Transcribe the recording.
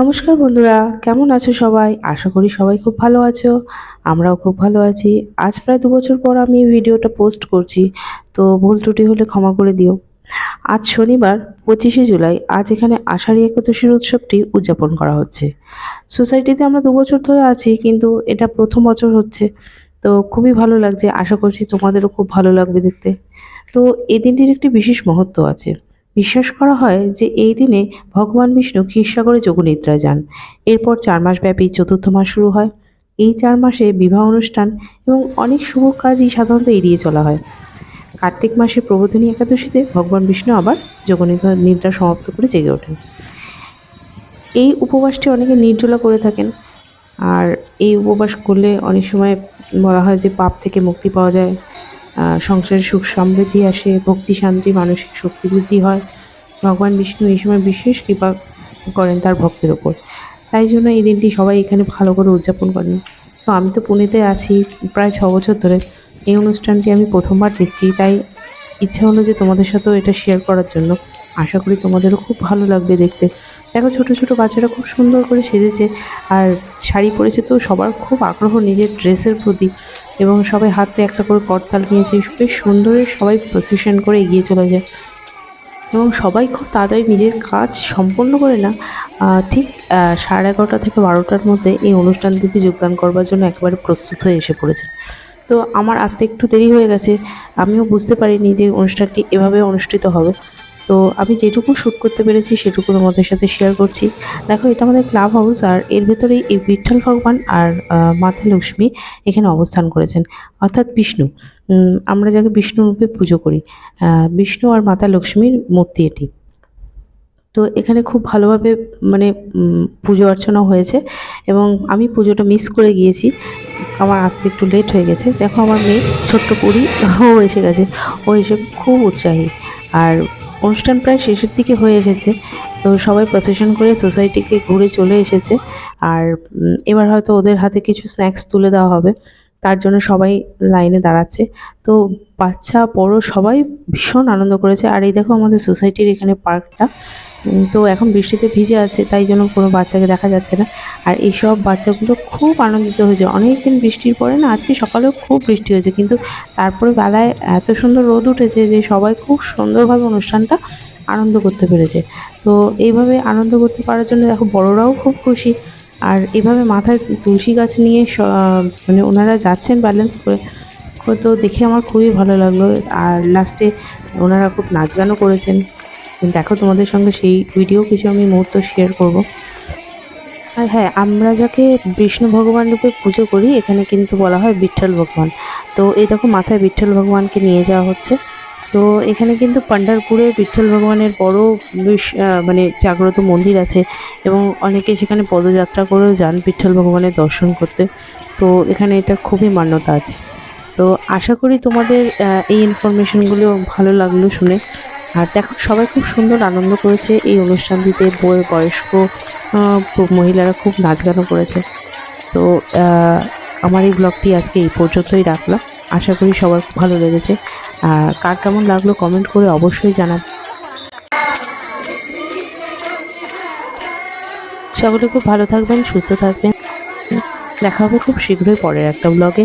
নমস্কার বন্ধুরা, কেমন আছো সবাই? আশা করি সবাই খুব ভালো আছো। আমরাও খুব ভালো আছি। আজ প্রায় ২ বছর পর আমি এই ভিডিওটা পোস্ট করছি। তো ভুল ত্রুটি হলে ক্ষমা করে দিও। আজ শনিবার ২৫শে জুলাই। আজ এখানে আষাঢ়ী একাদশীর উৎসবটি উদযাপন করা হচ্ছে। সোসাইটিতে আমরা ২ বছর ধরে আছি, কিন্তু এটা ১ম বছর হচ্ছে। তো খুবই ভালো লাগছে। আশা করছি তোমাদেরও খুব ভালো লাগবে দেখতে। তো এই দিনটির একটি বিশেষ মহত্ব আছে। বিশ্বাস করা হয় যে এই দিনে ভগবান বিষ্ণু ক্ষীরসাগরে যোগনিদ্রায় যান। এরপর ৪ মাস ব্যাপী চতুর্থ মাস শুরু হয়। এই ৪ মাসে বিবাহ অনুষ্ঠান এবং অনেক শুভ কাজই সাধারণত এড়িয়ে চলা হয়। কার্তিক মাসে প্রবোধিনী একাদশীতে ভগবান বিষ্ণু আবার নিদ্রা সমাপ্ত করে জেগে ওঠেন। এই উপবাসটি অনেকে নির্জলা করে থাকেন। আর এই উপবাস করলে অনেক সময় বলা হয় যে পাপ থেকে মুক্তি পাওয়া যায়, সংসারে সুখ সমৃদ্ধি আসে, ভক্তি শান্তি মানসিক শক্তি বৃদ্ধি হয়। ভগবান বিষ্ণু এই সময় বিশেষ কৃপা করেন তার ভক্তের ওপর। তাই জন্য এই দিনটি সবাই এখানে ভালো করে উদযাপন করেন। তো আমি তো পুনেতে আছি প্রায় ৬ বছর ধরে। এই অনুষ্ঠানটি আমি ১ম বার দেখছি, তাই ইচ্ছা হলো যে তোমাদের সাথেও এটা শেয়ার করার জন্য। আশা করি তোমাদেরও খুব ভালো লাগবে দেখতে। দেখো ছোট, ছোট বাচ্চারা খুব সুন্দর করে সেজেছে আর শাড়ি পরেছে, তো সবার খুব আগ্রহ নিজের ড্রেসের প্রতি এবং সবাই হাতে একটা করে করতাল নিয়েছে। বেশ সুন্দর সবাই প্রসেশন করে এগিয়ে চলে যায় এবং সবাই খুব তাড়াতাড়ি নিজের কাজ সম্পন্ন করে না, ঠিক 11:30 থেকে 12টার মধ্যে এই অনুষ্ঠানটিতে যোগদান করবার জন্য একেবারে প্রস্তুত হয়ে এসে পড়েছে। তো আমার আসতে একটু দেরি হয়ে গেছে। আমিও বুঝতে পারিনি যে অনুষ্ঠানটি এভাবে অনুষ্ঠিত হবে। তো আমি যেটুকু শ্যুট করতে পেরেছি সেটুকু তোমাদের সাথে শেয়ার করছি। দেখো, এটা আমাদের ক্লাব হাউস আর এর ভেতরেই এই বিট্ঠল ভগবান আর মাতা লক্ষ্মী এখানে অবস্থান করেছেন, অর্থাৎ বিষ্ণু। আমরা যাকে বিষ্ণু রূপে পুজো করি। বিষ্ণু আর মাতা লক্ষ্মীর মূর্তি এটি। তো এখানে খুব ভালোভাবে মানে পুজো অর্চনা হয়েছে এবং আমি পুজোটা মিস করে গিয়েছি। আমার আসতে একটু লেট হয়ে গেছে। দেখো আমার মেয়ে ছোট্ট পরী, ও এসে গেছে। ও এসে খুব উৎসাহী। আর অনুষ্ঠান প্রায় শেষের দিকে হয়ে এসেছে। তো সবাই প্রসেশন করে সোসাইটিকে ঘুরে চলে এসেছে। আর এবার হয়তো ওদের হাতে কিছু স্ন্যাক্স তুলে দেওয়া হবে। তার জন্য সবাই লাইনে দাঁড়াচ্ছে। তো বাচ্চা বড় সবাই ভীষণ আনন্দ করেছে। আর এই দেখো আমাদের সোসাইটির এখানে পার্কটা। তো এখন বৃষ্টিতে ভিজে আছে, তাই জন্য কোনো বাচ্চাকে দেখা যাচ্ছে না। আর এইসব বাচ্চাগুলো খুব আনন্দিত হয়েছে। অনেকদিন বৃষ্টির পরে না, আজকে সকালেও খুব বৃষ্টি হয়েছে, কিন্তু তারপরে বেলায় এত সুন্দর রোদ উঠেছে যে সবাই খুব সুন্দরভাবে অনুষ্ঠানটা আনন্দ করতে পেরেছে। তো এইভাবে আনন্দ করতে পারার জন্য দেখো বড়রাও খুব খুশি। আর এভাবে মাথায় তুলসী গাছ নিয়ে মানে ওনারা যাচ্ছেন ব্যালেন্স করে। তো দেখে আমার খুবই ভালো লাগলো। আর লাস্টে ওনারা খুব নাচ গানও করেছেন। দেখো তোমাদের সঙ্গে সেই ভিডিও কিছু আমি মুহূর্ত শেয়ার করব। আর হ্যাঁ, আমরা যাকে বিষ্ণু ভগবান রূপে পুজো করি এখানে কিন্তু বলা হয় বিট্ঠল ভগবান। তো এই দেখো মাথায় বিট্ঠল ভগবানকে নিয়ে যাওয়া হচ্ছে। তো এখানে কিন্তু পান্ডারপুরে বিট্ঠল ভগবানের বড় মানে জাগ্রত মন্দির আছে এবং অনেকে সেখানে পদযাত্রা করেও যান বিট্ঠল ভগবানের দর্শন করতে। তো এখানে এটা খুবই মান্যতা আছে। তো আশা করি তোমাদের এই ইনফরমেশনগুলো ভালো লাগলো শুনে। আর দেখো সবাই খুব সুন্দর আনন্দ করেছে এই অনুষ্ঠানটিতে। বয়স্ক মহিলারা খুব নাচ গানও করেছে। তো আমার এই ব্লগটি আজকে এই পর্যন্তই রাখলাম। আশা করি সবার খুব ভালো লেগেছে। কার কেমন লাগলো কমেন্ট করে অবশ্যই জানাবে। সকলে খুব ভালো থাকবেন, সুস্থ থাকবেন। দেখা হবে খুব শীঘ্রই পরের একটা ব্লগে।